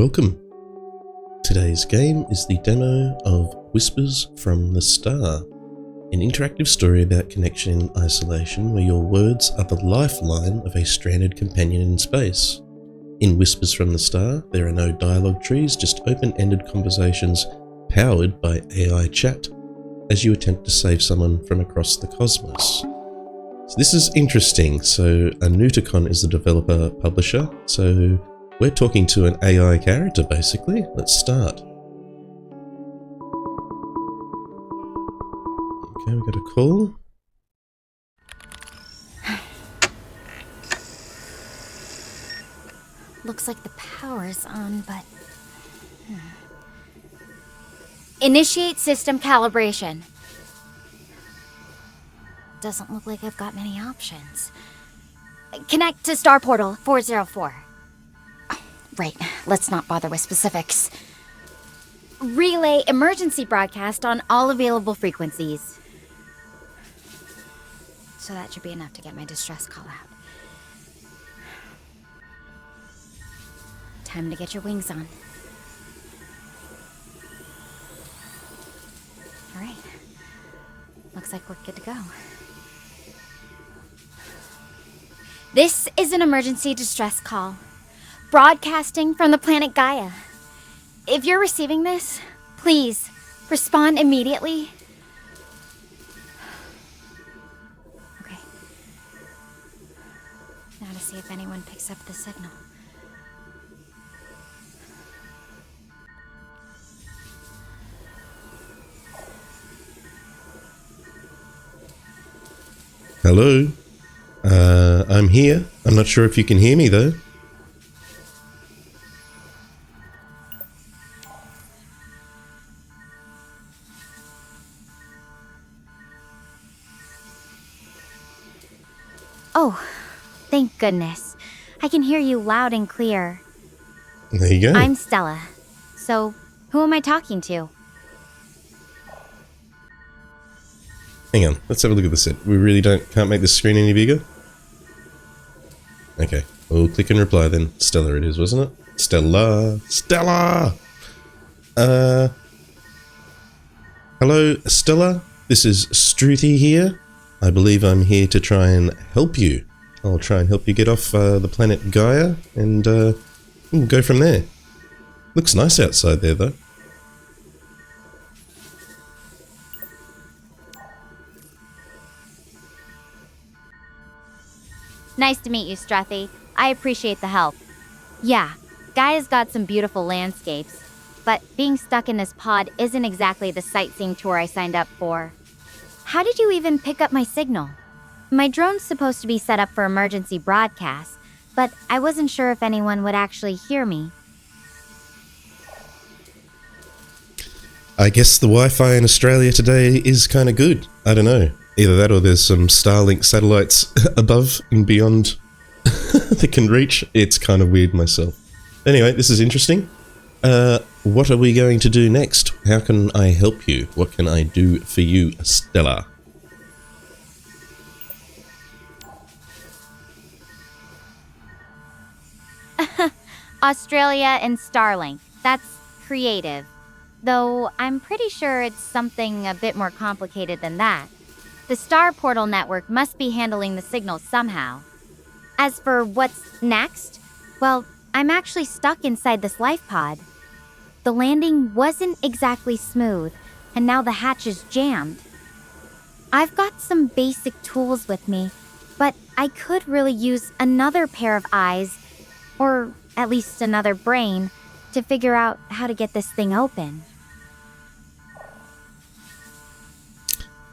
welcome. Today's game is the demo of Whispers from the Star, an interactive story about connection in isolation where your words are the lifeline of a stranded companion in space. In Whispers from the Star, there are no dialogue trees, just open-ended conversations powered by AI chat as you attempt to save someone from across the cosmos. So this is interesting. So Anuticon is the developer publisher, so we're talking to an AI character basically. Let's start. Okay, we got a call. Looks like the power's on, but... Initiate system calibration. Doesn't look like I've got many options. Connect to Star Portal 404. Right, let's not bother with specifics. Relay emergency broadcast on all available frequencies. So that should be enough to get my distress call out. Time to get your wings on. All right. Looks like we're good to go. This is an emergency distress call, broadcasting from the planet Gaia. If you're receiving this, please respond immediately. Okay. Now to see if anyone picks up the signal. Hello? I'm here. I'm not sure if you can hear me though. Oh, thank goodness. I can hear you loud and clear. There you go. I'm Stella. So, who am I talking to? Hang on, let's have a look at the set. We really can't make this screen any bigger? Okay, we'll click and reply then. Stella it is, wasn't it? Stella! Stella! Hello, Stella? This is Struthy here. I believe I'm here to try and help you. I'll try and help you get off the planet Gaia, and we'll go from there. Looks nice outside there, though. Nice to meet you, Struthy. I appreciate the help. Yeah, Gaia's got some beautiful landscapes, but being stuck in this pod isn't exactly the sightseeing tour I signed up for. How did you even pick up my signal? My drone's supposed to be set up for emergency broadcasts, but I wasn't sure if anyone would actually hear me. I guess the Wi-Fi in Australia today is kind of good. I don't know. Either that or there's some Starlink satellites above and beyond that can reach. It's kind of weird myself. Anyway, this is interesting. What are we going to do next? How can I help you? What can I do for you, Stella? Australia and Starlink. That's creative. Though I'm pretty sure it's something a bit more complicated than that. The Star Portal network must be handling the signal somehow. As for what's next, well, I'm actually stuck inside this life pod. The landing wasn't exactly smooth, and now the hatch is jammed. I've got some basic tools with me, but I could really use another pair of eyes, or at least another brain, to figure out how to get this thing open.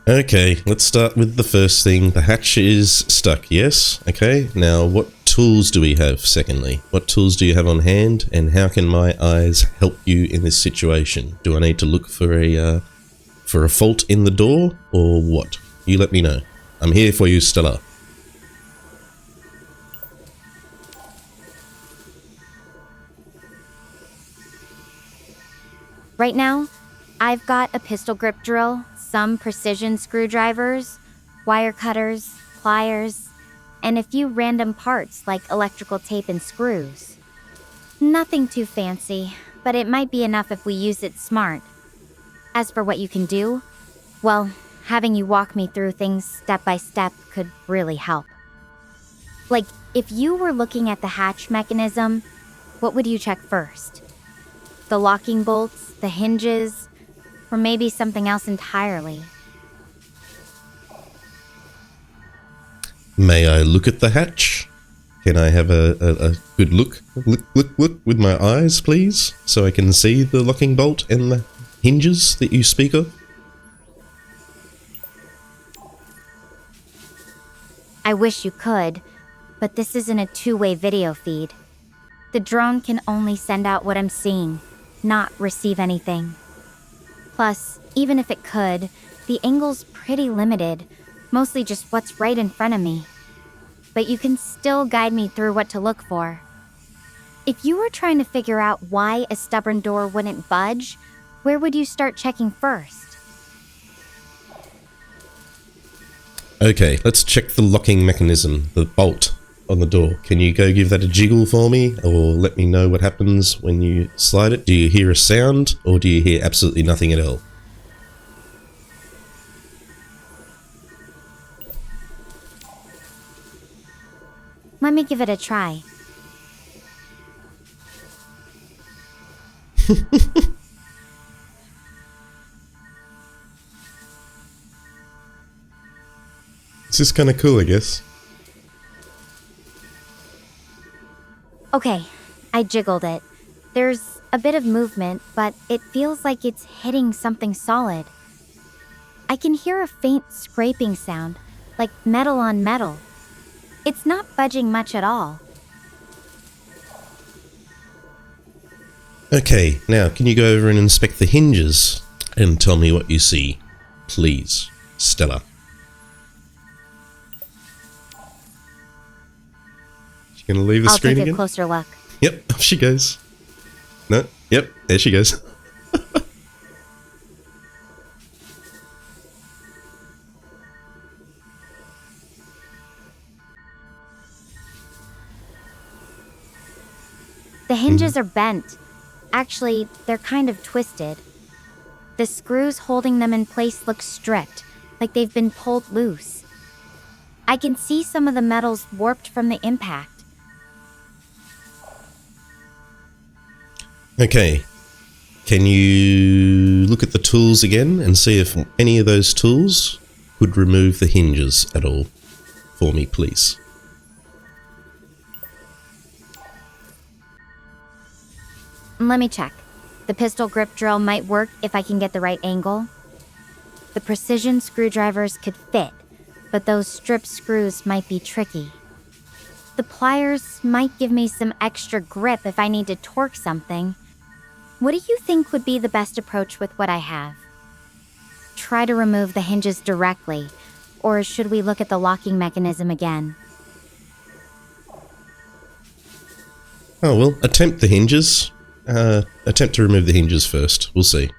Okay, let's start with the first thing. The hatch is stuck, yes? Okay, now what tools do we have, secondly? What tools do you have on hand, and how can my eyes help you in this situation? Do I need to look for a fault in the door, or what? You let me know. I'm here for you, Stella. Right now, I've got a pistol grip drill, some precision screwdrivers, wire cutters, pliers, and a few random parts like electrical tape and screws. Nothing too fancy, but it might be enough if we use it smart. As for what you can do, well, having you walk me through things step by step could really help. Like, if you were looking at the hatch mechanism, what would you check first? The locking bolts, the hinges, or maybe something else entirely? May I look at the hatch? Can I have a good look with my eyes, please? So I can see the locking bolt and the hinges that you speak of? I wish you could, but this isn't a two-way video feed. The drone can only send out what I'm seeing, not receive anything. Plus, even if it could, the angle's pretty limited, mostly just what's right in front of me. But you can still guide me through what to look for. If you were trying to figure out why a stubborn door wouldn't budge, where would you start checking first? Okay, let's check the locking mechanism, the bolt on the door. Can you go give that a jiggle for me, or let me know what happens when you slide it? Do you hear a sound, or do you hear absolutely nothing at all? Let me give it a try. It's just kind of cool, I guess. Okay, I jiggled it. There's a bit of movement, but it feels like it's hitting something solid. I can hear a faint scraping sound, like metal on metal. It's not budging much at all. Okay, now can you go over and inspect the hinges and tell me what you see, please, Stella? She's gonna leave the screen again? I'll take a closer look. Yep, off she goes. No, yep, there she goes. The hinges are bent. Actually, they're kind of twisted. The screws holding them in place look stripped, like they've been pulled loose. I can see some of the metals warped from the impact. Okay, can you look at the tools again and see if any of those tools could remove the hinges at all for me, please? Let me check. The pistol grip drill might work if I can get the right angle. The precision screwdrivers could fit, but those stripped screws might be tricky. The pliers might give me some extra grip if I need to torque something. What do you think would be the best approach with what I have? Try to remove the hinges directly, or should we look at the locking mechanism again? Oh, well, attempt the hinges. Attempt to remove the hinges first. We'll see.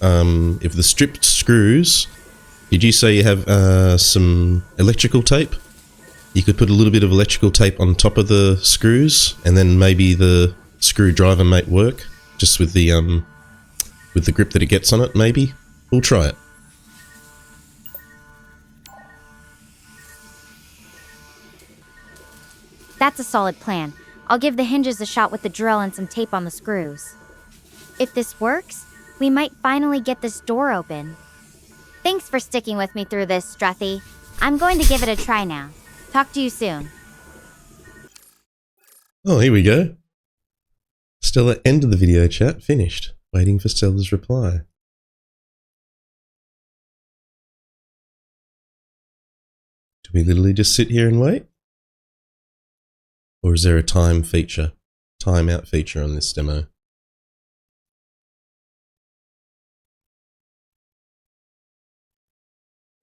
If the stripped screws... Did you say you have some electrical tape? You could put a little bit of electrical tape on top of the screws, and then maybe the screwdriver might work, just with the grip that it gets on it, maybe? We'll try it. That's a solid plan. I'll give the hinges a shot with the drill and some tape on the screws. If this works, we might finally get this door open. Thanks for sticking with me through this, Struthy. I'm going to give it a try now. Talk to you soon. Oh, here we go. Stella ended the video chat, finished. Waiting for Stella's reply. Do we literally just sit here and wait? Or is there a time feature, timeout feature on this demo?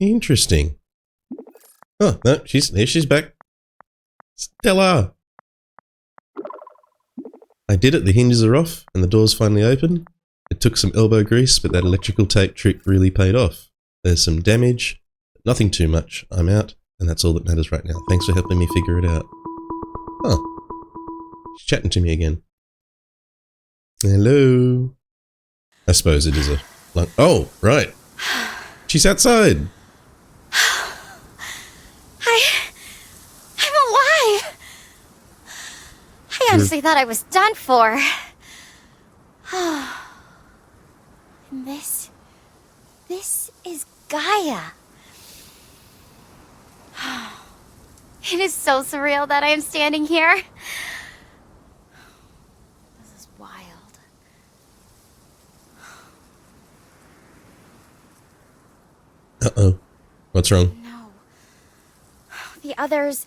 Interesting. Oh, no, she's back. Stella! I did it, the hinges are off, and the door's finally open. It took some elbow grease, but that electrical tape trick really paid off. There's some damage, nothing too much. I'm out, and that's all that matters right now. Thanks for helping me figure it out. Oh. She's chatting to me again. Hello. I suppose it is a... Oh, right. She's outside. I'm alive! I honestly thought I was done for. And this is Gaia. It is so surreal that I am standing here. This is wild. Uh-oh. What's wrong? No. The others...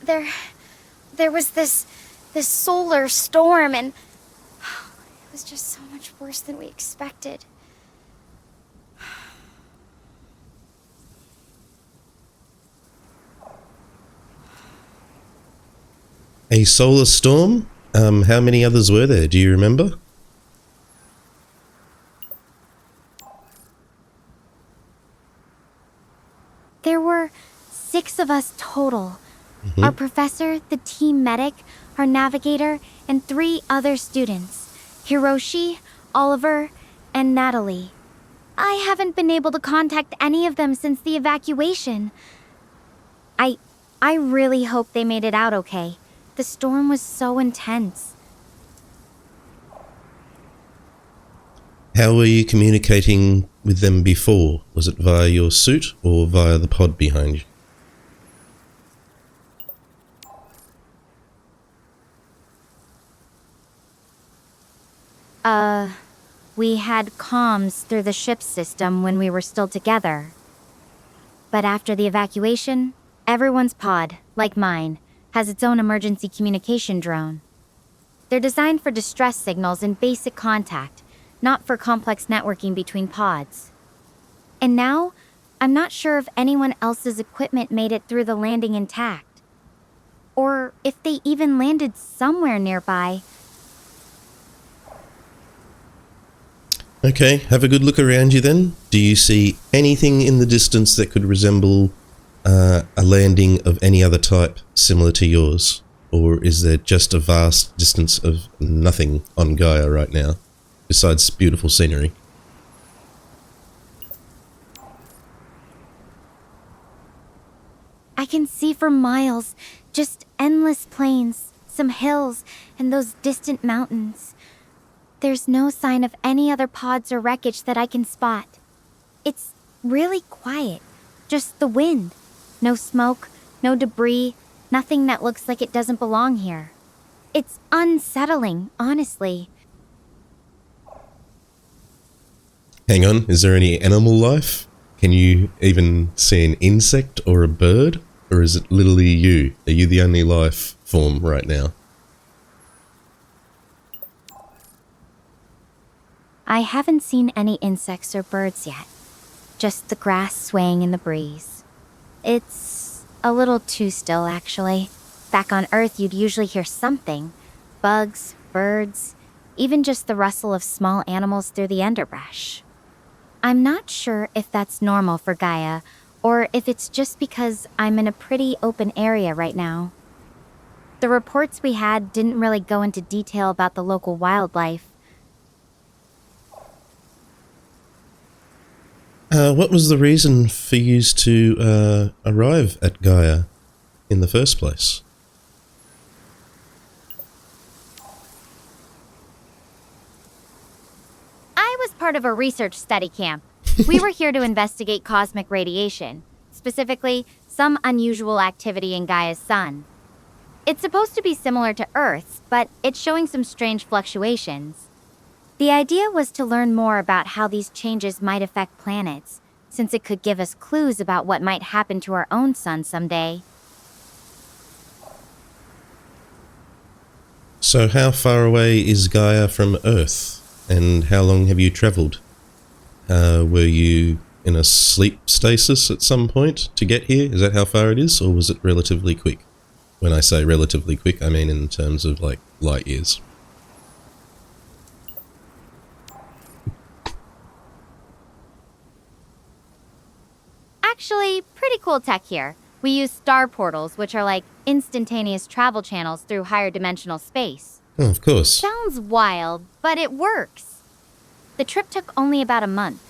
There was this solar storm, and it was just so much worse than we expected. A solar storm? How many others were there? Do you remember? There were 6 of us total. Our professor, the team medic, our navigator, and 3 other students. Hiroshi, Oliver, and Natalie. I haven't been able to contact any of them since the evacuation. I really hope they made it out okay. The storm was so intense. How were you communicating with them before? Was it via your suit or via the pod behind you? We had comms through the ship's system when we were still together. But after the evacuation, everyone's pod, like mine, has its own emergency communication drone. They're designed for distress signals and basic contact, not for complex networking between pods. And now, I'm not sure if anyone else's equipment made it through the landing intact. Or if they even landed somewhere nearby. Okay, have a good look around you then. Do you see anything in the distance that could resemble a landing of any other type similar to yours? Or is there just a vast distance of nothing on Gaia right now, besides beautiful scenery? I can see for miles, just endless plains, some hills, and those distant mountains. There's no sign of any other pods or wreckage that I can spot. It's really quiet, just the wind. No smoke, no debris, nothing that looks like it doesn't belong here. It's unsettling, honestly. Hang on, is there any animal life? Can you even see an insect or a bird? Or is it literally you? Are you the only life form right now? I haven't seen any insects or birds yet. Just the grass swaying in the breeze. It's a little too still, actually. Back on Earth, you'd usually hear something. Bugs, birds, even just the rustle of small animals through the underbrush. I'm not sure if that's normal for Gaia, or if it's just because I'm in a pretty open area right now. The reports we had didn't really go into detail about the local wildlife. What was the reason for you to arrive at Gaia in the first place? I was part of a research study camp. We were here to investigate cosmic radiation, specifically some unusual activity in Gaia's sun. It's supposed to be similar to Earth's, but it's showing some strange fluctuations. The idea was to learn more about how these changes might affect planets, since it could give us clues about what might happen to our own sun someday. So how far away is Gaia from Earth, and how long have you travelled? Were you in a sleep stasis at some point to get here? Is that how far it is, or was it relatively quick? When I say relatively quick, I mean in terms of like light years. Actually, pretty cool tech here. We use star portals, which are like instantaneous travel channels through higher dimensional space. Oh, of course. Sounds wild, but it works. The trip took only about a month.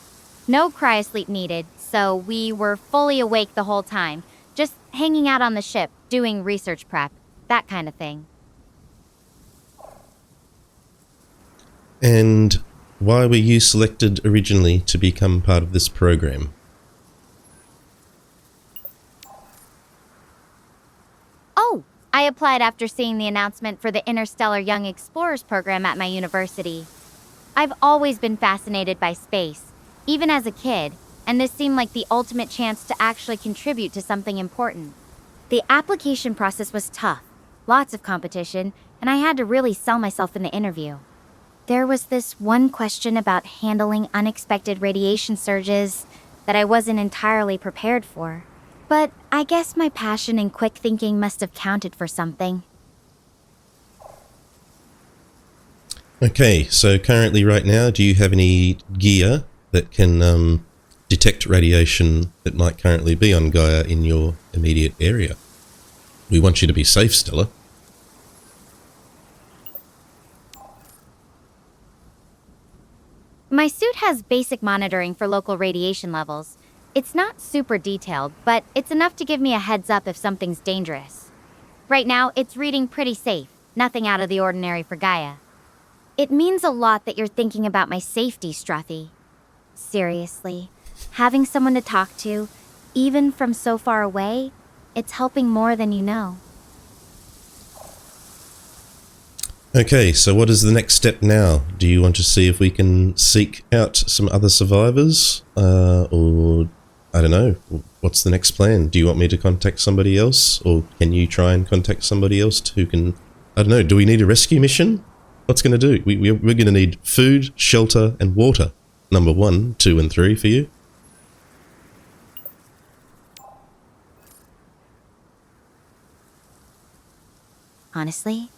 No cryosleep needed, so we were fully awake the whole time, just hanging out on the ship, doing research prep, that kind of thing. And why were you selected originally to become part of this program? Oh, I applied after seeing the announcement for the Interstellar Young Explorers program at my university. I've always been fascinated by space, even as a kid, and this seemed like the ultimate chance to actually contribute to something important. The application process was tough, lots of competition, and I had to really sell myself in the interview. There was this one question about handling unexpected radiation surges that I wasn't entirely prepared for. But I guess my passion and quick thinking must have counted for something. Okay, so currently right now, do you have any gear that can detect radiation that might currently be on Gaia in your immediate area? We want you to be safe, Stella. My suit has basic monitoring for local radiation levels. It's not super detailed, but it's enough to give me a heads up if something's dangerous. Right now, it's reading pretty safe, nothing out of the ordinary for Gaia. It means a lot that you're thinking about my safety, Struthy. Seriously, having someone to talk to, even from so far away, it's helping more than you know. Okay, so what is the next step now? Do you want to see if we can seek out some other survivors? Or, I don't know, what's the next plan? Do you want me to contact somebody else? Or can you try and contact somebody else who can... I don't know, do we need a rescue mission? What's going to do? We're going to need food, shelter, and water. Number 1, 2, and 3 for you. Honestly,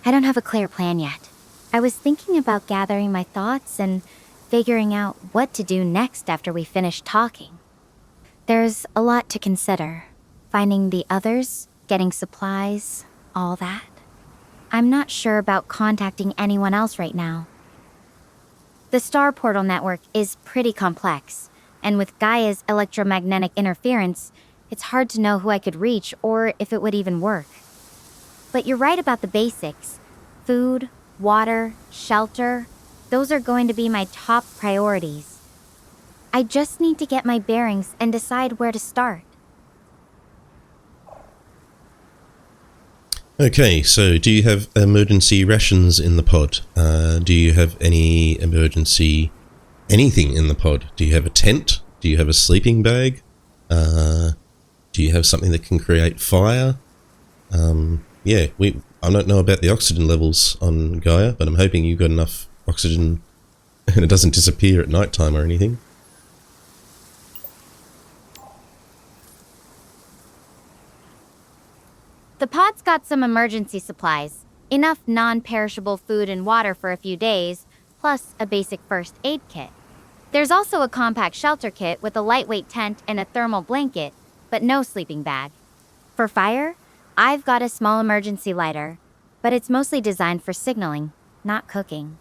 I don't have a clear plan yet. I was thinking about gathering my thoughts and figuring out what to do next after we finish talking. There's a lot to consider. Finding the others, getting supplies, all that. I'm not sure about contacting anyone else right now. The star portal network is pretty complex, and with Gaia's electromagnetic interference, it's hard to know who I could reach or if it would even work. But you're right about the basics. Food, water, shelter, those are going to be my top priorities. I just need to get my bearings and decide where to start. Okay, so do you have emergency rations in the pod? Do you have any emergency anything in the pod? Do you have a tent? Do you have a sleeping bag? Do you have something that can create fire? Yeah, I don't know about the oxygen levels on Gaia, but I'm hoping you've got enough oxygen and it doesn't disappear at night time or anything. The pod's got some emergency supplies, enough non-perishable food and water for a few days, plus a basic first aid kit. There's also a compact shelter kit with a lightweight tent and a thermal blanket, but no sleeping bag. For fire, I've got a small emergency lighter, but it's mostly designed for signaling, not cooking.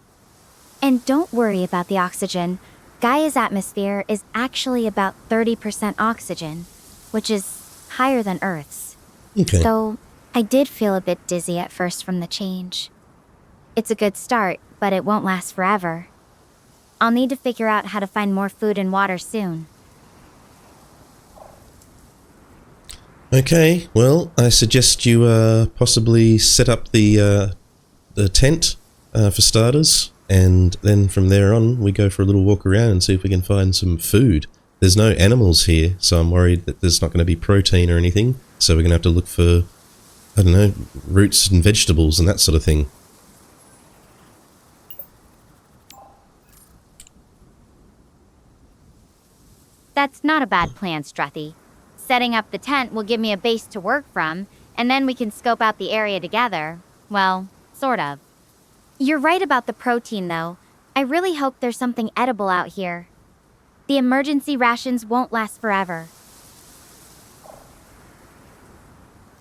And don't worry about the oxygen. Gaia's atmosphere is actually about 30% oxygen, which is higher than Earth's. Okay. Though I did feel a bit dizzy at first from the change. It's a good start, but it won't last forever. I'll need to figure out how to find more food and water soon. Okay, well, I suggest you possibly set up the tent for starters, and then from there on we go for a little walk around and see if we can find some food. There's no animals here, so I'm worried that there's not going to be protein or anything, so we're going to have to look for, I don't know, roots and vegetables and that sort of thing. That's not a bad plan, Struthy. Setting up the tent will give me a base to work from, and then we can scope out the area together. Well, sort of. You're right about the protein, though. I really hope there's something edible out here. The emergency rations won't last forever.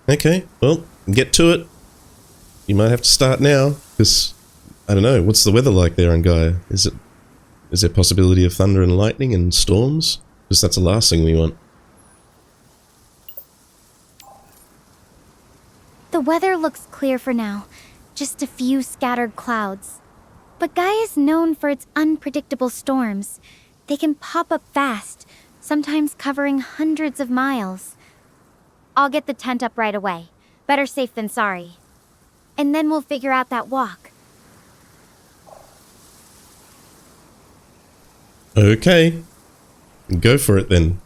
Okay, well, get to it. You might have to start now. Because, I don't know, what's the weather like there on Gaia? Is there possibility of thunder and lightning and storms? Because that's the last thing we want. The weather looks clear for now, just a few scattered clouds. But Gaia is known for its unpredictable storms. They can pop up fast, sometimes covering hundreds of miles. I'll get the tent up right away. Better safe than sorry. And then we'll figure out that walk. Okay. Go for it then.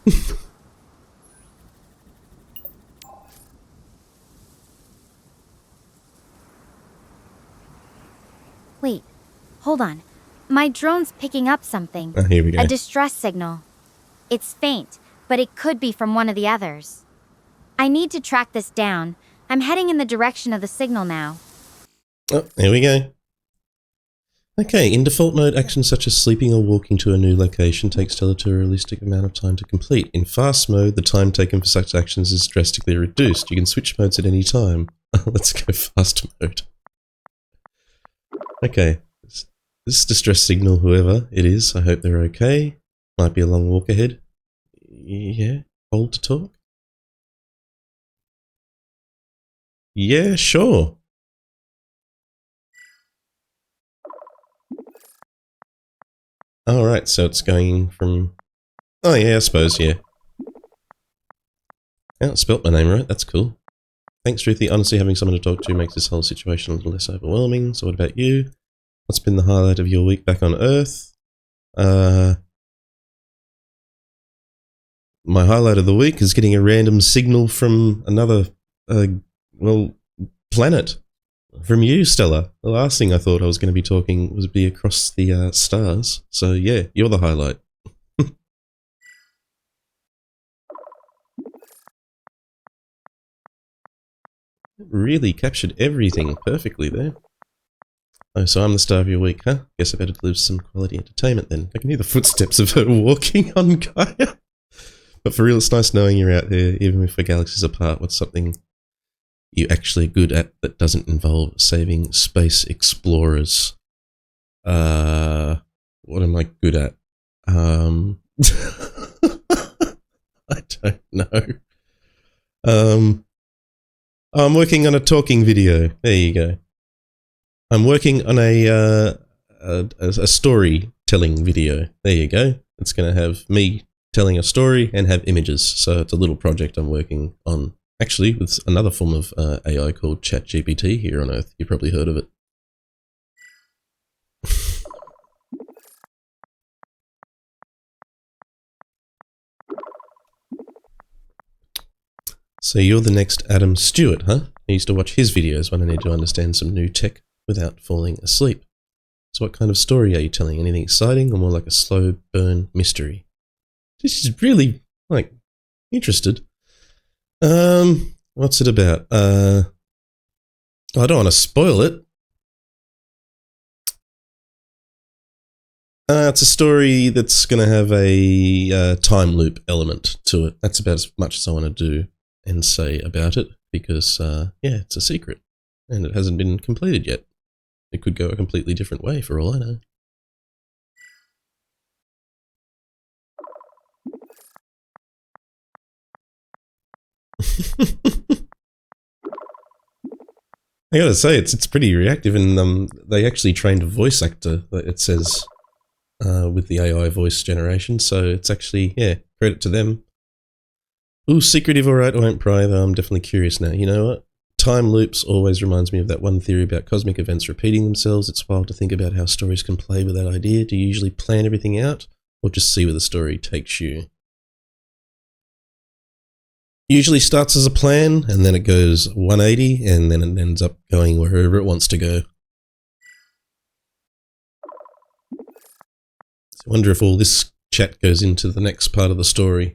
Wait, hold on. My drone's picking up something. Oh, here we go. A distress signal. It's faint, but it could be from one of the others. I need to track this down. I'm heading in the direction of the signal now. Oh, there we go. Okay, in default mode, actions such as sleeping or walking to a new location takes Stellar to a realistic amount of time to complete. In fast mode, the time taken for such actions is drastically reduced. You can switch modes at any time. Let's go fast mode. Okay, this distress signal, whoever it is, I hope they're okay. Might be a long walk ahead. Yeah, hold to talk. Yeah, sure. Alright, so it's going from... Oh yeah, I suppose, yeah. Yeah, I spelt my name right, that's cool. Thanks, Struthy. Honestly, having someone to talk to makes this whole situation a little less overwhelming. So what about you? What's been the highlight of your week back on Earth? My highlight of the week is getting a random signal from another, well, planet. From you, Stella. The last thing I thought I was going to be talking would be across the stars. So yeah, you're the highlight. Really captured everything perfectly there. Oh, so I'm the star of your week, huh? Guess I better deliver some quality entertainment then. I can hear the footsteps of her walking on Gaia. But for real, it's nice knowing you're out there, even if we're galaxies apart. What's something you're actually good at that doesn't involve saving space explorers? What am I good at? I don't know. I'm working on a talking video. There you go. I'm working on a storytelling video. There you go. It's going to have me telling a story and have images. So it's a little project I'm working on. Actually, with another form of AI called ChatGPT here on Earth. You've probably heard of it. So you're the next Adam Stewart, huh? I used to watch his videos when I need to understand some new tech without falling asleep. So what kind of story are you telling? Anything exciting or more like a slow burn mystery? This is really, like, interested. What's it about? I don't want to spoil it. It's a story that's going to have a time loop element to it. That's about as much as I want to do and say about it because, yeah, it's a secret and it hasn't been completed yet. It could go a completely different way for all I know. I gotta say, it's pretty reactive, and they actually trained a voice actor, it says, with the AI voice generation, so it's actually, yeah, credit to them. Ooh, secretive, alright, I won't pry, though I'm definitely curious now. You know what? Time loops always reminds me of that one theory about cosmic events repeating themselves. It's wild to think about how stories can play with that idea. Do you usually plan everything out, or just see where the story takes you? Usually starts as a plan, and then it goes 180, and then it ends up going wherever it wants to go. I wonder if all this chat goes into the next part of the story.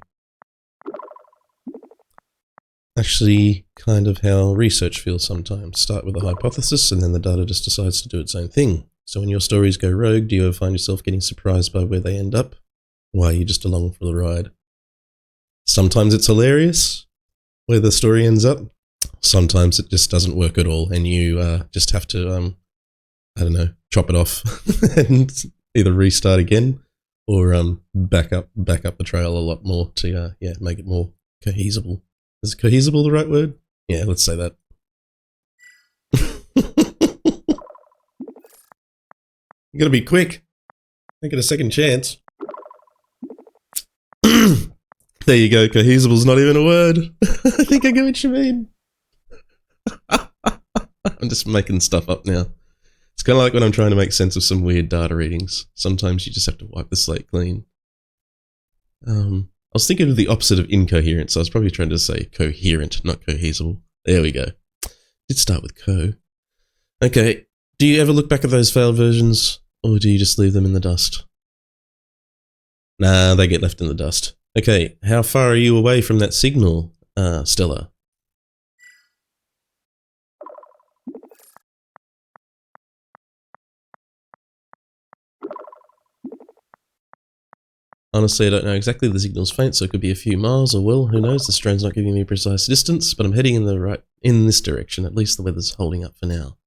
Actually, kind of how research feels sometimes. Start with a hypothesis, and then the data just decides to do its own thing. So when your stories go rogue, do you ever find yourself getting surprised by where they end up? Why are you just along for the ride? Sometimes it's hilarious where the story ends up. Sometimes it just doesn't work at all, and you just have to I don't know, chop it off and either restart again or back up the trail a lot more to make it more cohesible. Is cohesible the right word? Yeah, let's say that. You gotta be quick. Don't get a second chance. There you go. Cohesible's not even a word. I think I get what you mean. I'm just making stuff up now. It's kind of like when I'm trying to make sense of some weird data readings. Sometimes you just have to wipe the slate clean. I was thinking of the opposite of incoherent, so I was probably trying to say coherent, not cohesible. There we go. Did start with co. Okay. Do you ever look back at those failed versions, or do you just leave them in the dust? Nah, they get left in the dust. Okay, how far are you away from that signal, Stella? Honestly, I don't know exactly. The signal's faint, so it could be a few miles, or well, who knows? This drone's not giving me a precise distance, but I'm heading in this direction. At least the weather's holding up for now.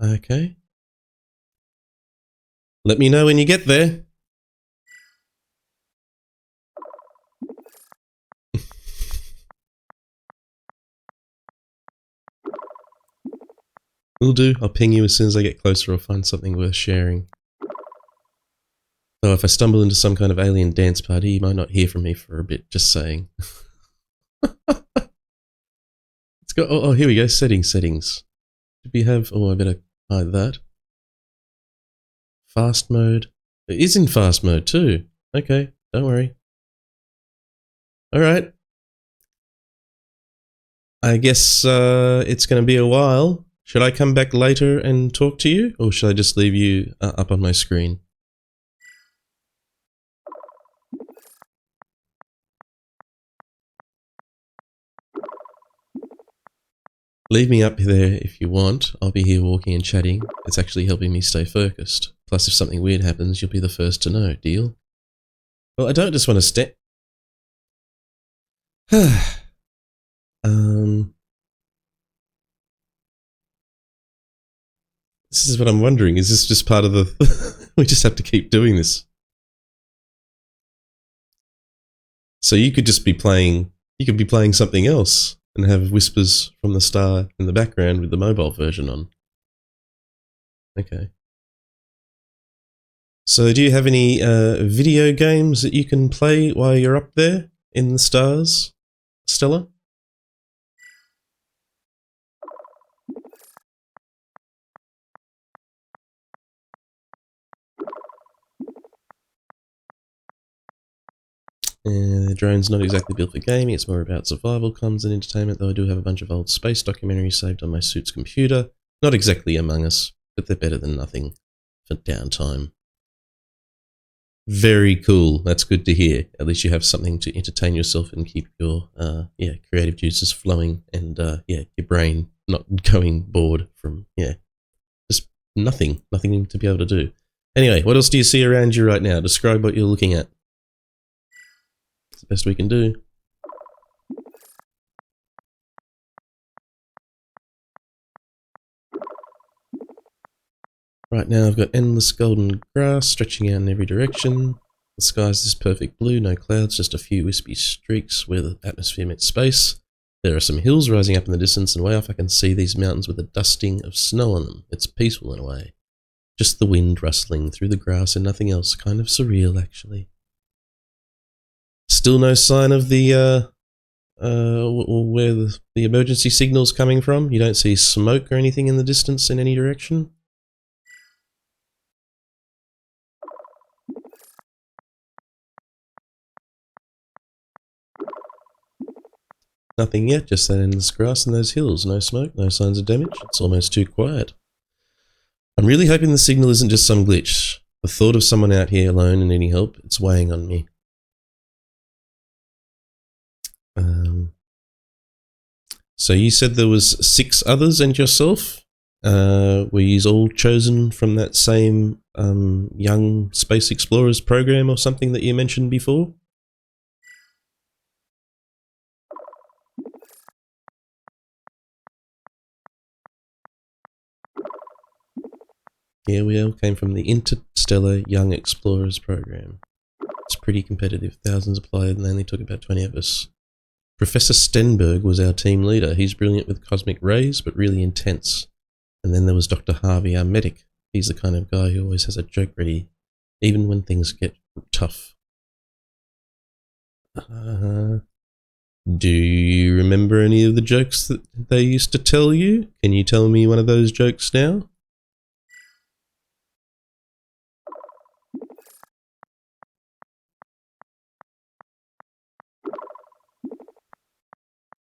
Okay. Let me know when you get there. Will do. I'll ping you as soon as I get closer or find something worth sharing. Though if I stumble into some kind of alien dance party, you might not hear from me for a bit, just saying. Let's go. Oh, here we go. Settings. Did we have... Oh, I better hide that. Fast mode. It is in fast mode too. Okay, don't worry. Alright. I guess it's going to be a while. Should I come back later and talk to you? Or should I just leave you up on my screen? Leave me up there if you want. I'll be here walking and chatting. It's actually helping me stay focused. Plus, if something weird happens, you'll be the first to know. Deal? Well, I don't just want to step. This is what I'm wondering. Is this just part of the... We just have to keep doing this. So you could just be playing... You could be playing something else and have Whispers from the Star in the background with the mobile version on. Okay. So do you have any video games that you can play while you're up there in the stars, Stella? The drone's not exactly built for gaming, it's more about survival comms and entertainment, though I do have a bunch of old space documentaries saved on my suit's computer. Not exactly Among Us, but they're better than nothing for downtime. Very cool, that's good to hear. At least you have something to entertain yourself and keep your creative juices flowing and your brain not going bored from, just nothing to be able to do. Anyway, what else do you see around you right now? Describe what you're looking at. It's the best we can do. Right now I've got endless golden grass stretching out in every direction. The sky's this perfect blue, no clouds, just a few wispy streaks where the atmosphere meets space. There are some hills rising up in the distance, and way off I can see these mountains with a dusting of snow on them. It's peaceful in a way. Just the wind rustling through the grass and nothing else. Kind of surreal, actually. Still no sign of the, where the emergency signal's coming from? You don't see smoke or anything in the distance in any direction? Nothing yet, just that endless grass and those hills. No smoke, no signs of damage. It's almost too quiet. I'm really hoping the signal isn't just some glitch. The thought of someone out here alone and needing help, it's weighing on me. So you said there was 6 others and yourself? Were you all chosen from that same Young Space Explorers program or something that you mentioned before? Yeah, we all came from the Interstellar Young Explorers program. It's pretty competitive. Thousands applied and they only took about 20 of us. Professor Stenberg was our team leader. He's brilliant with cosmic rays, but really intense. And then there was Dr. Harvey, our medic. He's the kind of guy who always has a joke ready, even when things get tough. Do you remember any of the jokes that they used to tell you? Can you tell me one of those jokes now?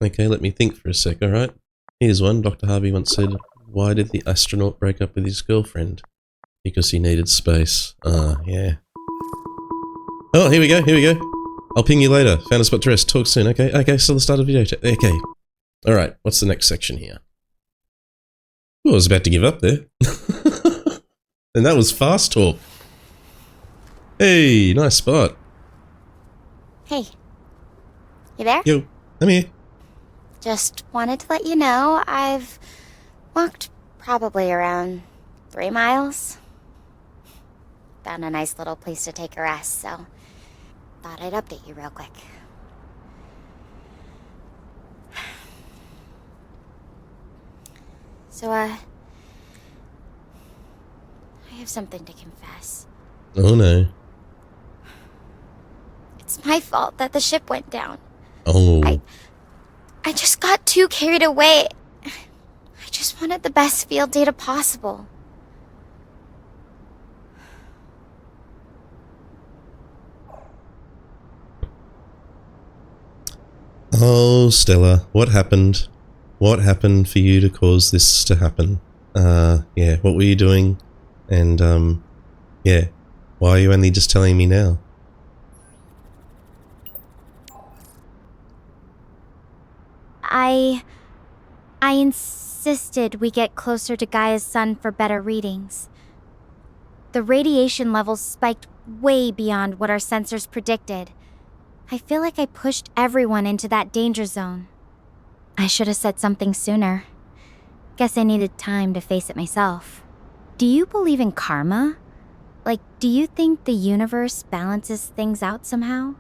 Okay, let me think for a sec, alright? Here's one. Dr. Harvey once said, "Why did the astronaut break up with his girlfriend?" Because he needed space. Ah, yeah. Oh, here we go, here we go. I'll ping you later. Found a spot to rest. Talk soon. Okay, so the start of the video. Okay. Alright, what's the next section here? Oh, I was about to give up there. And that was fast talk. Hey, nice spot. Hey. You there? Yo, I'm here. Just wanted to let you know I've walked probably around 3 miles. Found a nice little place to take a rest, so thought I'd update you real quick. So, I have something to confess. Oh no. It's my fault that the ship went down. Oh. I just got too carried away. I just wanted the best field data possible. Oh, Stella, what happened? What happened for you to cause this to happen? Yeah, what were you doing? And, yeah, why are you only just telling me now? I insisted we get closer to Gaia's sun for better readings. The radiation levels spiked way beyond what our sensors predicted. I feel like I pushed everyone into that danger zone. I should have said something sooner. Guess I needed time to face it myself. Do you believe in karma? Like, do you think the universe balances things out somehow?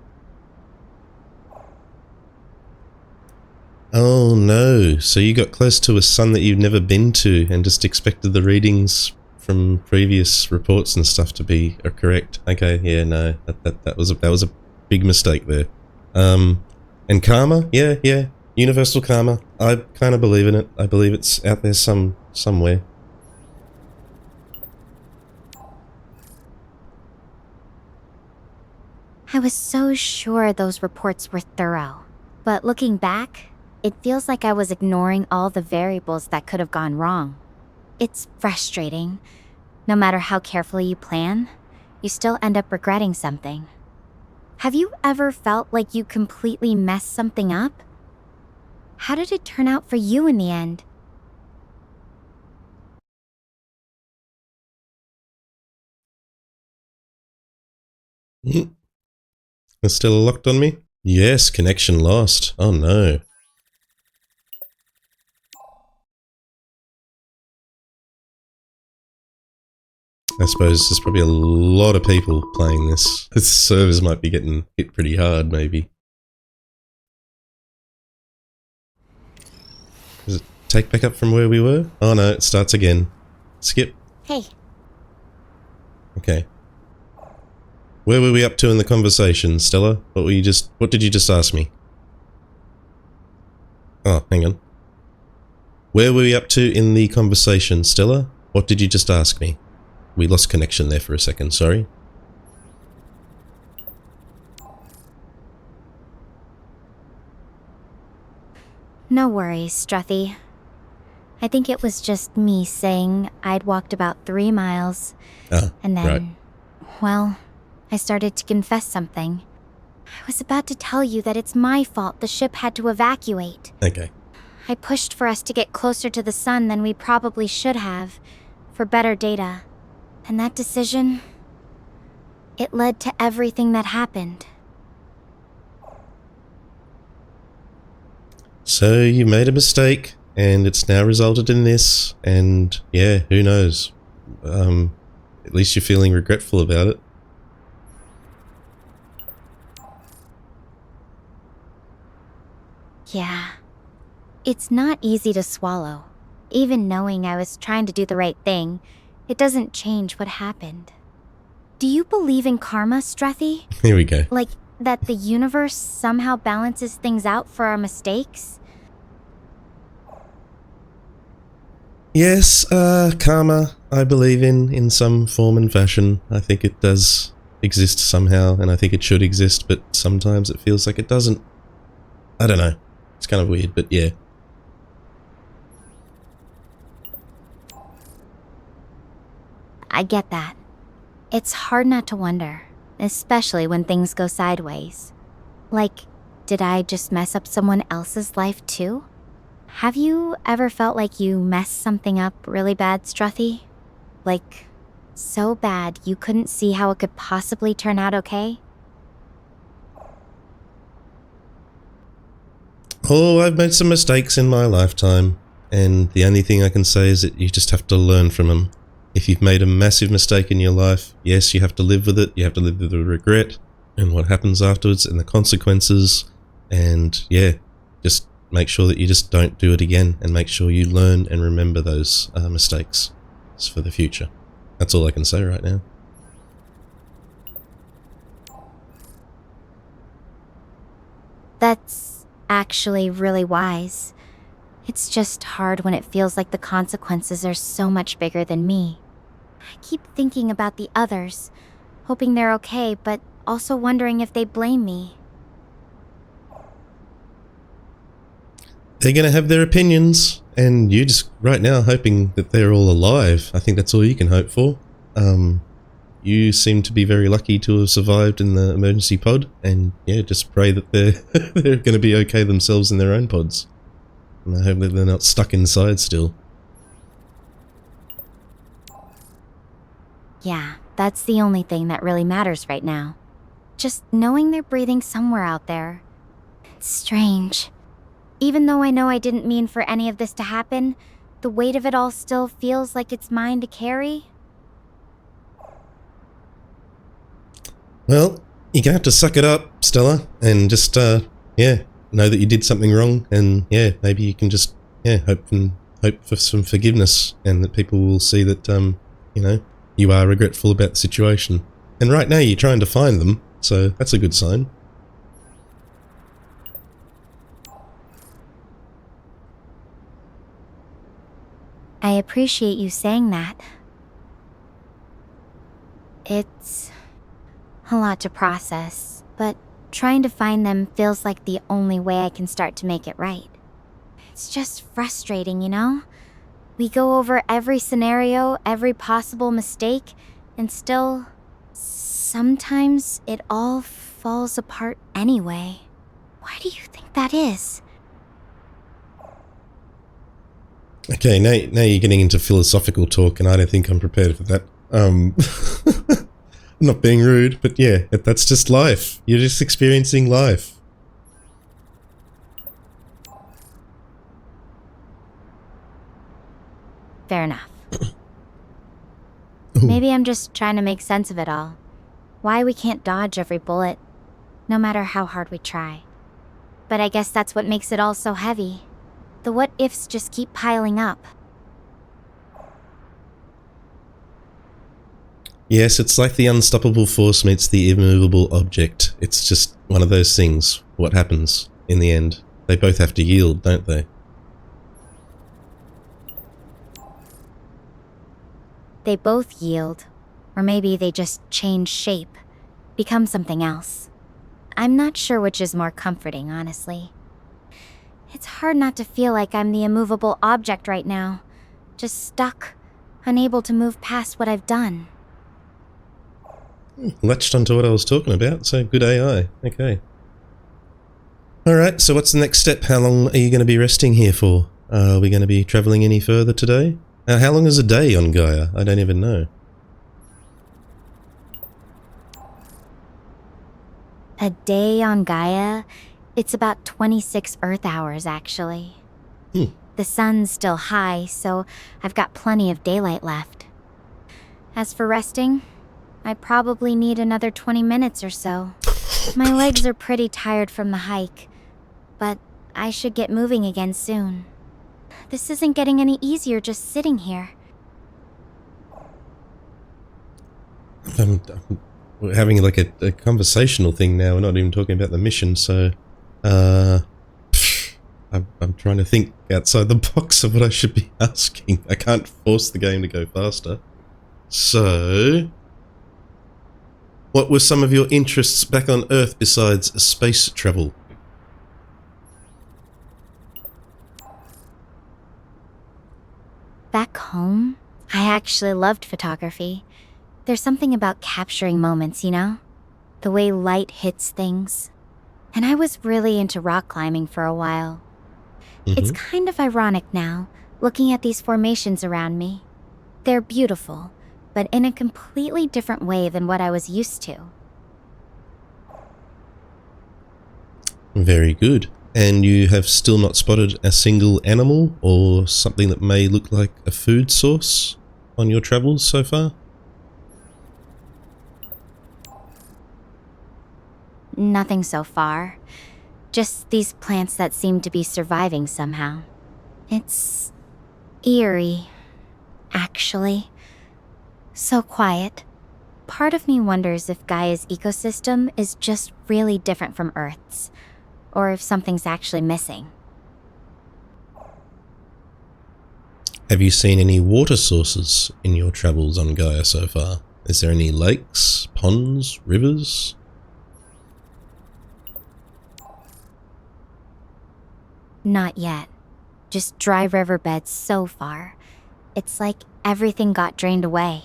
Oh no, so you got close to a sun that you've never been to and just expected the readings from previous reports and stuff to be correct. Okay, yeah, no, that was a big mistake there. And karma? Yeah, universal karma. I kind of believe in it. I believe it's out there somewhere. I was so sure those reports were thorough. But looking back, it feels like I was ignoring all the variables that could have gone wrong. It's frustrating. No matter how carefully you plan, you still end up regretting something. Have you ever felt like you completely messed something up? How did it turn out for you in the end? It's still locked on me? Yes, connection lost. Oh no. I suppose there's probably a lot of people playing this. The servers might be getting hit pretty hard, maybe. Does it take back up from where we were? Oh no, it starts again. Skip. Hey. Okay. Where were we up to in the conversation, Stella? What did you just ask me? Oh, hang on. Where were we up to in the conversation, Stella? What did you just ask me? We lost connection there for a second, sorry. No worries, Struthy. I think it was just me saying I'd walked about 3 miles. And then, right. Well, I started to confess something. I was about to tell you that it's my fault the ship had to evacuate. Okay. I pushed for us to get closer to the sun than we probably should have, for better data. And that decision, it led to everything that happened. So you made a mistake, and it's now resulted in this, and yeah, who knows? At least you're feeling regretful about it. Yeah. It's not easy to swallow. Even knowing I was trying to do the right thing, it doesn't change what happened. Do you believe in karma, Struthy? Here we go. Like, that the universe somehow balances things out for our mistakes? Yes, karma, I believe in some form and fashion. I think it does exist somehow, and I think it should exist, but sometimes it feels like it doesn't. I don't know. It's kind of weird, but yeah. I get that. It's hard not to wonder, especially when things go sideways. Like, did I just mess up someone else's life too? Have you ever felt like you messed something up really bad, Struthy? Like, so bad you couldn't see how it could possibly turn out okay? Oh, I've made some mistakes in my lifetime, and the only thing I can say is that you just have to learn from them. If you've made a massive mistake in your life, yes, you have to live with it, you have to live with the regret, and what happens afterwards, and the consequences, and yeah, just make sure that you just don't do it again, and make sure you learn and remember those mistakes for the future. That's all I can say right now. That's actually really wise. It's just hard when it feels like the consequences are so much bigger than me. I keep thinking about the others, hoping they're okay, but also wondering if they blame me. They're going to have their opinions, and you just right now hoping that they're all alive. I think that's all you can hope for. You seem to be very lucky to have survived in the emergency pod, and yeah, just pray that they're they're going to be okay themselves in their own pods. And I hope that they're not stuck inside still. Yeah, that's the only thing that really matters right now. Just knowing they're breathing somewhere out there. It's strange. Even though I know I didn't mean for any of this to happen, the weight of it all still feels like it's mine to carry. Well, you're going to have to suck it up, Stella, and just, yeah, know that you did something wrong, and yeah, maybe you can just, yeah, hope for some forgiveness, and that people will see that, you know, you are regretful about the situation. And right now you're trying to find them, so that's a good sign. I appreciate you saying that. It's a lot to process, but trying to find them feels like the only way I can start to make it right. It's just frustrating, you know? We go over every scenario, every possible mistake, and still, sometimes it all falls apart anyway. Why do you think that is? Okay, now you're getting into philosophical talk, and I don't think I'm prepared for that. I'm not being rude, but yeah, that's just life. You're just experiencing life. Fair enough. Maybe I'm just trying to make sense of it all. Why we can't dodge every bullet, no matter how hard we try. But I guess that's what makes it all so heavy. The what-ifs just keep piling up. Yes, it's like the unstoppable force meets the immovable object. It's just one of those things. What happens in the end? They both have to yield, don't they? They both yield, or maybe they just change shape, become something else. I'm not sure which is more comforting, honestly. It's hard not to feel like I'm the immovable object right now, just stuck, unable to move past what I've done. Latched onto what I was talking about, so good AI. Okay. Alright, so what's the next step? How long are you going to be resting here for? Are we going to be travelling any further today? How long is a day on Gaia? I don't even know. A day on Gaia? It's about 26 Earth hours, actually. The sun's still high, so I've got plenty of daylight left. As for resting, I probably need another 20 minutes or so. My legs are pretty tired from the hike, but I should get moving again soon. This isn't getting any easier just sitting here. We're having like a conversational thing now. We're not even talking about the mission, so I'm trying to think outside the box of what I should be asking. I can't force the game to go faster. So, what were some of your interests back on Earth besides space travel? Back home, I actually loved photography. There's something about capturing moments, you know? The way light hits things. And I was really into rock climbing for a while. It's kind of ironic now, looking at these formations around me. They're beautiful, but in a completely different way than what I was used to. Very good. And you have still not spotted a single animal or something that may look like a food source on your travels so far? Nothing so far. Just these plants that seem to be surviving somehow. It's eerie, actually. So quiet. Part of me wonders if Gaia's ecosystem is just really different from Earth's, or if something's actually missing. Have you seen any water sources in your travels on Gaia so far? Is there any lakes, ponds, rivers? Not yet. Just dry riverbeds so far. It's like everything got drained away.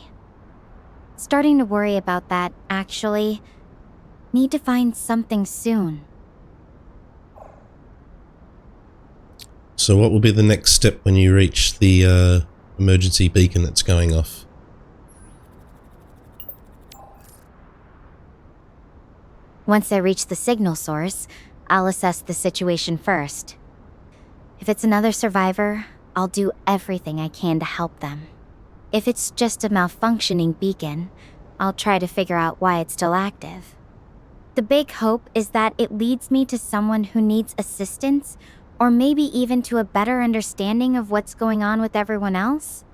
Starting to worry about that, actually. Need to find something soon. So what will be the next step when you reach the emergency beacon that's going off? Once I reach the signal source, I'll assess the situation first. If it's another survivor, I'll do everything I can to help them. If it's just a malfunctioning beacon, I'll try to figure out why it's still active. The big hope is that it leads me to someone who needs assistance, or maybe even to a better understanding of what's going on with everyone else.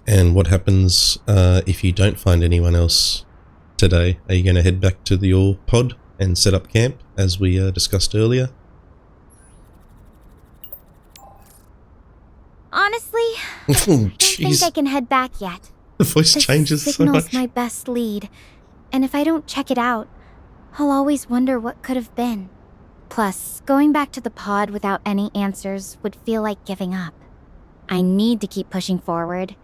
And what happens if you don't find anyone else today? Are you going to head back to your pod and set up camp, as we discussed earlier? Honestly, I don't think I can head back yet. The voice changes so signal's much. my best lead, and if I don't check it out, I'll always wonder what could have been. Plus, going back to the pod without any answers would feel like giving up. I need to keep pushing forward,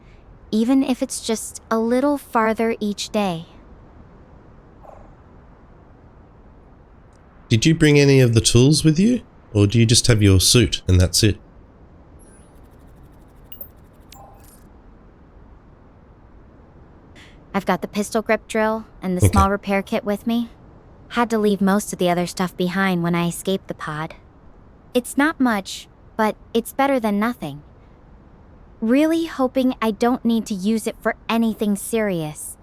even if it's just a little farther each day. Did you bring any of the tools with you? Or do you just have your suit and that's it? I've got the pistol grip drill and the small repair kit with me. Had to leave most of the other stuff behind when I escaped the pod. It's not much, but it's better than nothing. Really hoping I don't need to use it for anything serious.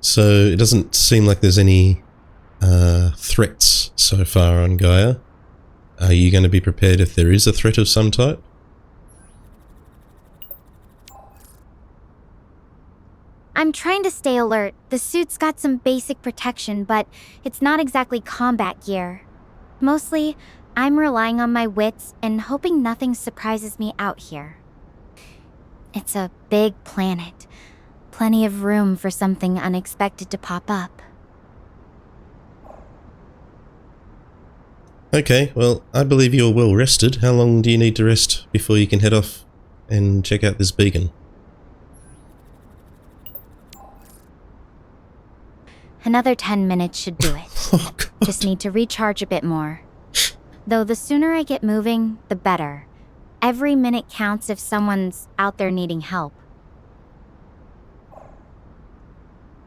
So it doesn't seem like there's any threats so far on Gaia. Are you going to be prepared if there is a threat of some type? I'm trying to stay alert. The suit's got some basic protection, but it's not exactly combat gear. Mostly, I'm relying on my wits and hoping nothing surprises me out here. It's a big planet. Plenty of room for something unexpected to pop up. Okay, well, I believe you're well rested. How long do you need to rest before you can head off and check out this beacon? Another 10 minutes should do it. Oh, God. Just need to recharge a bit more. Though the sooner I get moving, the better. Every minute counts if someone's out there needing help.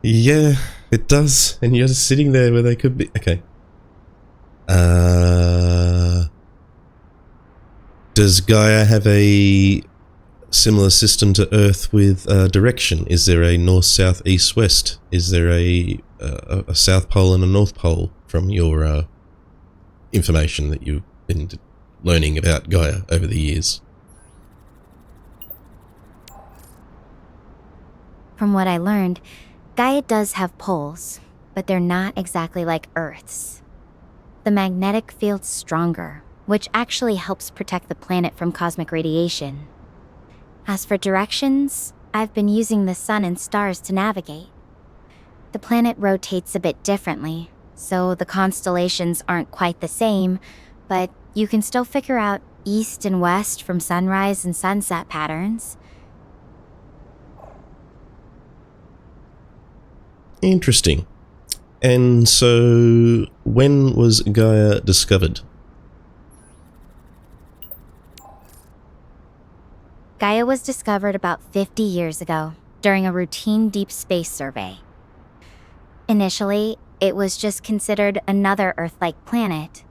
Yeah, it does. And you're just sitting there where they could be. Okay. Does Gaia have a similar system to Earth with direction? Is there a north, south, east, west? Is there a south pole and a north pole from your information that you've been learning about Gaia over the years? From what I learned, Gaia does have poles, but they're not exactly like Earth's. The magnetic field's stronger, which actually helps protect the planet from cosmic radiation. As for directions, I've been using the sun and stars to navigate. The planet rotates a bit differently, so the constellations aren't quite the same, but you can still figure out east and west from sunrise and sunset patterns. Interesting. And so, when was Gaia discovered? Gaia was discovered about 50 years ago, during a routine deep space survey. Initially, it was just considered another Earth-like planet.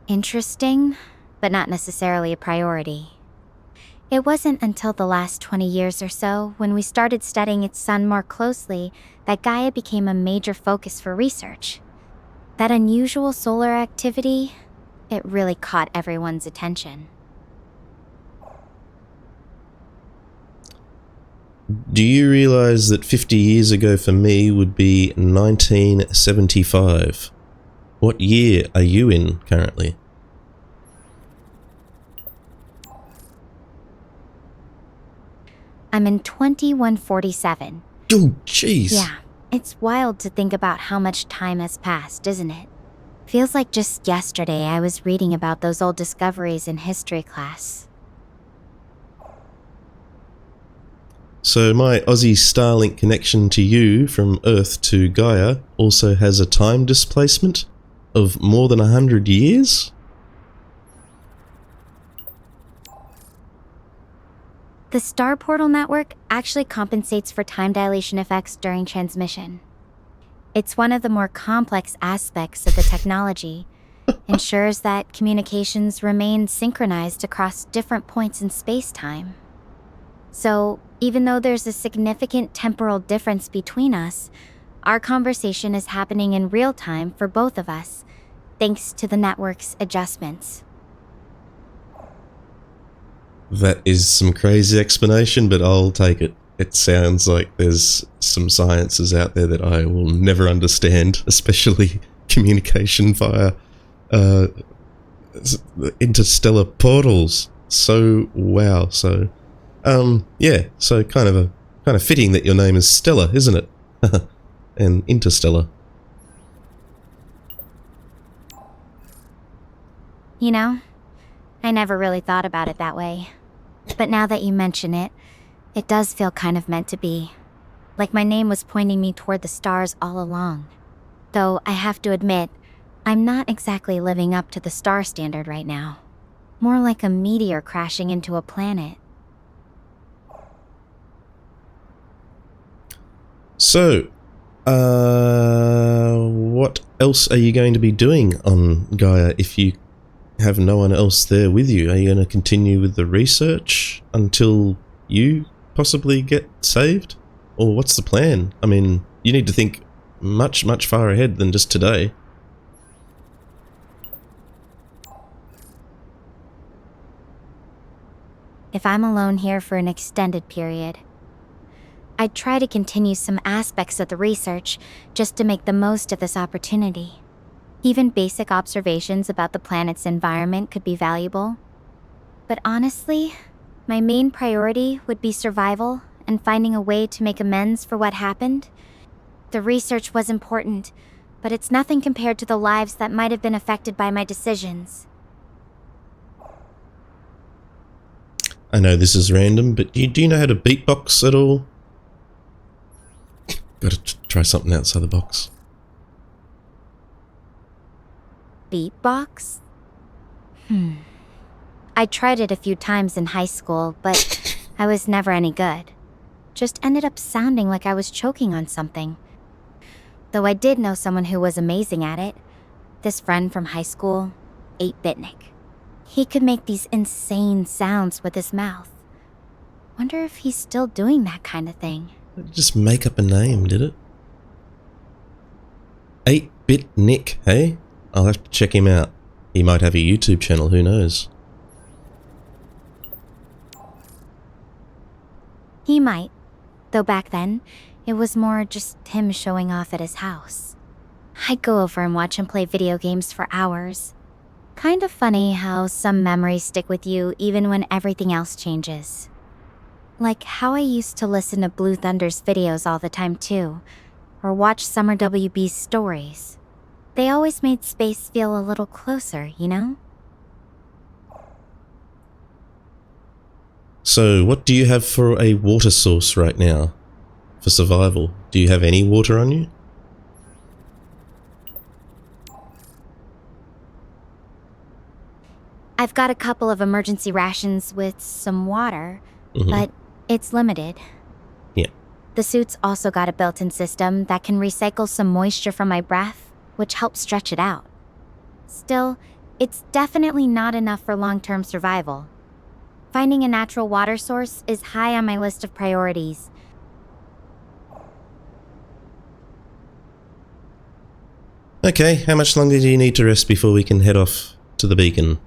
Interesting, but not necessarily a priority. It wasn't until the last 20 years or so, when we started studying its sun more closely, that Gaia became a major focus for research. That unusual solar activity, it really caught everyone's attention. Do you realize that 50 years ago for me would be 1975? What year are you in currently? I'm in 2147. Oh, jeez. Yeah, it's wild to think about how much time has passed, isn't it? Feels like just yesterday I was reading about those old discoveries in history class. So my Aussie Starlink connection to you from Earth to Gaia also has a time displacement of more than 100 years? The star portal network actually compensates for time dilation effects during transmission. It's one of the more complex aspects of the technology, ensures that communications remain synchronized across different points in space-time. So, even though there's a significant temporal difference between us, our conversation is happening in real time for both of us, thanks to the network's adjustments. That is some crazy explanation, but I'll take it. It sounds like there's some sciences out there that I will never understand, especially communication via interstellar portals. So, wow. So, yeah. So kind of fitting that your name is Stella, isn't it? And Interstellar. You know, I never really thought about it that way. But now that you mention it, it does feel kind of meant to be. Like my name was pointing me toward the stars all along. Though I have to admit, I'm not exactly living up to the star standard right now. More like a meteor crashing into a planet. So, what else are you going to be doing on Gaia if you have no one else there with you? Are you going to continue with the research until you possibly get saved? Or what's the plan? I mean, you need to think much, much far ahead than just today. If I'm alone here for an extended period, I'd try to continue some aspects of the research just to make the most of this opportunity. Even basic observations about the planet's environment could be valuable. But honestly, my main priority would be survival and finding a way to make amends for what happened. The research was important, but it's nothing compared to the lives that might have been affected by my decisions. I know this is random, but do you know how to beatbox at all? Gotta try something outside the box. Beatbox? I tried it a few times in high school, but I was never any good. Just ended up sounding like I was choking on something. Though I did know someone who was amazing at it. This friend from high school, 8-Bitnik. He could make these insane sounds with his mouth. Wonder if he's still doing that kind of thing. Just make up a name, did it? 8-Bit Nick, hey? I'll have to check him out. He might have a YouTube channel, who knows? He might. Though back then, it was more just him showing off at his house. I'd go over and watch him play video games for hours. Kind of funny how some memories stick with you even when everything else changes. Like how I used to listen to Blue Thunder's videos all the time too, or watch Summer WB's stories. They always made space feel a little closer, you know? So, what do you have for a water source right now? For survival? Do you have any water on you? I've got a couple of emergency rations with some water, but it's limited. Yeah. The suit's also got a built-in system that can recycle some moisture from my breath, which helps stretch it out. Still, it's definitely not enough for long-term survival. Finding a natural water source is high on my list of priorities. Okay, how much longer do you need to rest before we can head off to the beacon?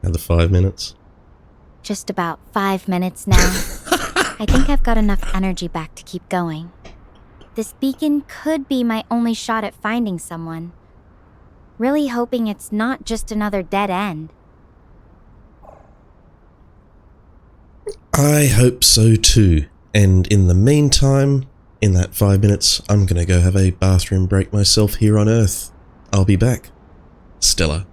Another 5 minutes? Just about 5 minutes now. I think I've got enough energy back to keep going. This beacon could be my only shot at finding someone. Really hoping it's not just another dead end. I hope so too. And in the meantime, in that 5 minutes, I'm gonna go have a bathroom break myself here on Earth. I'll be back. Stella.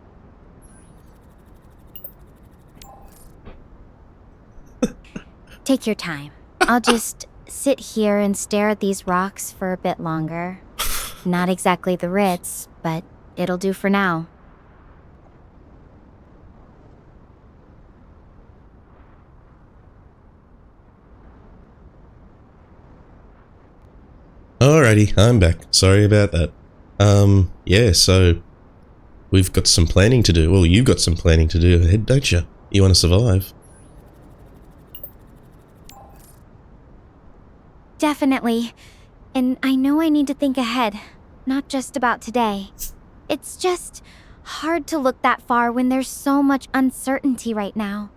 Take your time. I'll just sit here and stare at these rocks for a bit longer. Not exactly the Ritz, but it'll do for now. Alrighty, I'm back. Sorry about that. Yeah, so we've got some planning to do. Well, you've got some planning to do ahead, don't you? You want to survive. Definitely. And I know I need to think ahead, not just about today. It's just hard to look that far when there's so much uncertainty right now.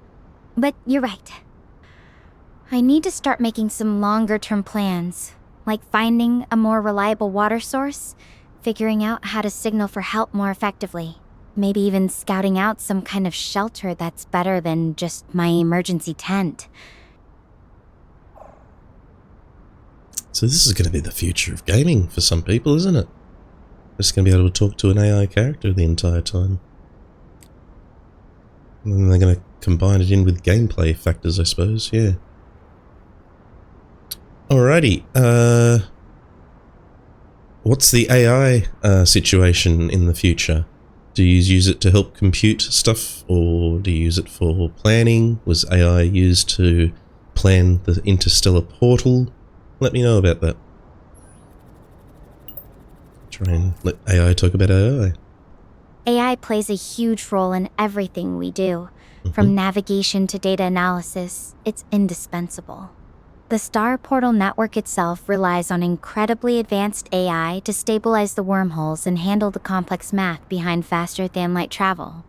But you're right. I need to start making some longer-term plans, like finding a more reliable water source, figuring out how to signal for help more effectively, maybe even scouting out some kind of shelter that's better than just my emergency tent. So this is going to be the future of gaming for some people, isn't it? Just going to be able to talk to an AI character the entire time. And then they're going to combine it in with gameplay factors, I suppose, yeah. Alrighty, what's the AI situation in the future? Do you use it to help compute stuff, or do you use it for planning? Was AI used to plan the interstellar portal? Let me know about that. Try and let AI talk about AI. AI plays a huge role in everything we do. From navigation to data analysis, it's indispensable. The Star Portal network itself relies on incredibly advanced AI to stabilize the wormholes and handle the complex math behind faster-than-light travel.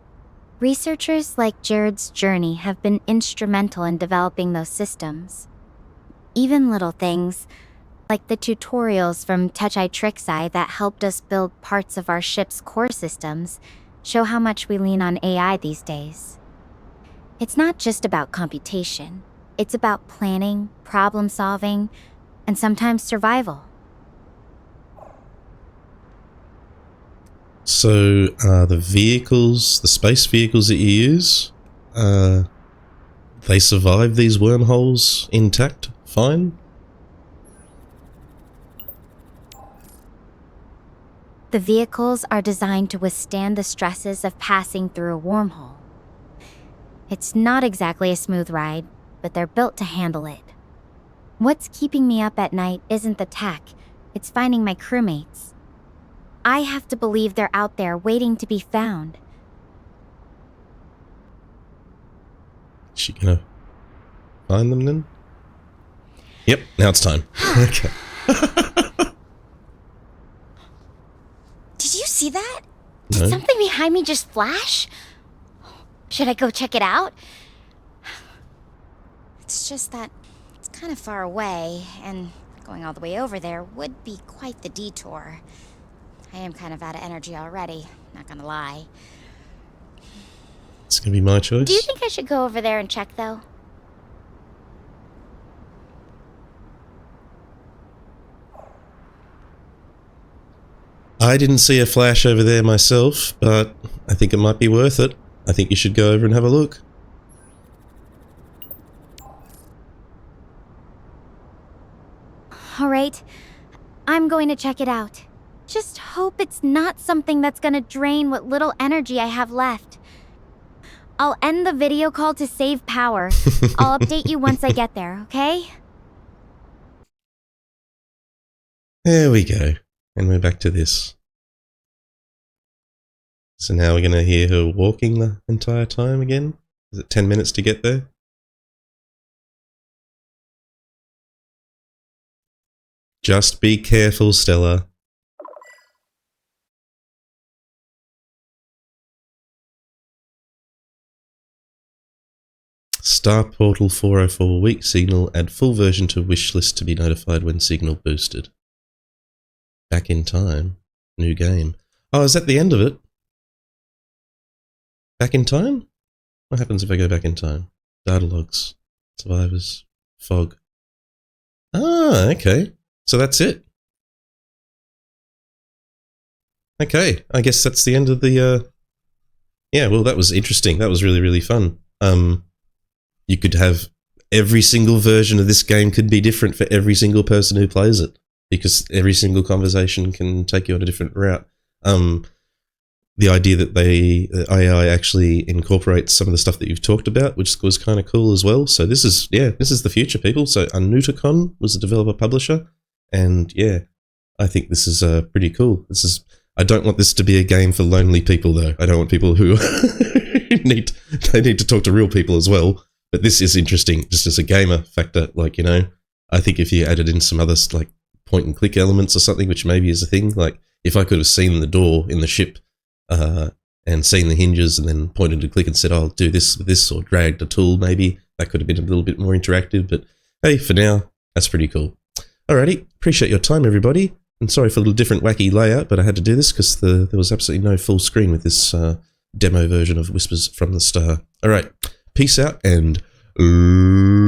Researchers like Jared's Journey have been instrumental in developing those systems. Even little things, like the tutorials from Touch-Eye Tricks-Eye that helped us build parts of our ship's core systems, show how much we lean on AI these days. It's not just about computation. It's about planning, problem-solving, and sometimes survival. So, the vehicles, the space vehicles that you use, they survive these wormholes intact? Fine? The vehicles are designed to withstand the stresses of passing through a wormhole. It's not exactly a smooth ride, but they're built to handle it. What's keeping me up at night isn't the tech, it's finding my crewmates. I have to believe they're out there waiting to be found. Is she gonna find them then? Yep, now it's time. Okay. Did you see that? No. Did something behind me just flash? Should I go check it out? It's just that it's kind of far away, and going all the way over there would be quite the detour. I am kind of out of energy already, not gonna lie. It's gonna be my choice. Do you think I should go over there and check, though? I didn't see a flash over there myself, but I think it might be worth it. I think you should go over and have a look. All right, I'm going to check it out. Just hope it's not something that's gonna drain what little energy I have left. I'll end the video call to save power. I'll update you once I get there, okay? There we go. And we're back to this. So now we're going to hear her walking the entire time again? Is it 10 minutes to get there? Just be careful, Stella. Star Portal 404 weak signal. Add full version to wish list to be notified when signal boosted. Back in time. New game. Oh, is that the end of it? Back in time? What happens if I go back in time? Data logs. Survivors. Fog. Ah, okay. So that's it. Okay, I guess that's the end of the, yeah, well, that was interesting. That was really, really fun. You could have every single version of this game could be different for every single person who plays it, because every single conversation can take you on a different route. The idea that the AI actually incorporates some of the stuff that you've talked about, which was kind of cool as well. So this is, yeah, this is the future, people. So Anuticon was the developer publisher, and yeah, I think this is pretty cool. This is. I don't want this to be a game for lonely people, though. I don't want people who need to talk to real people as well. But this is interesting, just as a gamer factor. Like, you know, I think if you added in some other like point and click elements or something, which maybe is a thing. Like, if I could have seen the door in the ship and seen the hinges and then pointed to click and said, "I'll do this with this," or dragged a tool, maybe that could have been a little bit more interactive. But hey, for now, that's pretty cool. Alrighty, appreciate your time, everybody. And sorry for a little different wacky layout, but I had to do this because there was absolutely no full screen with this demo version of Whispers from the Star. Alright, peace out and laters.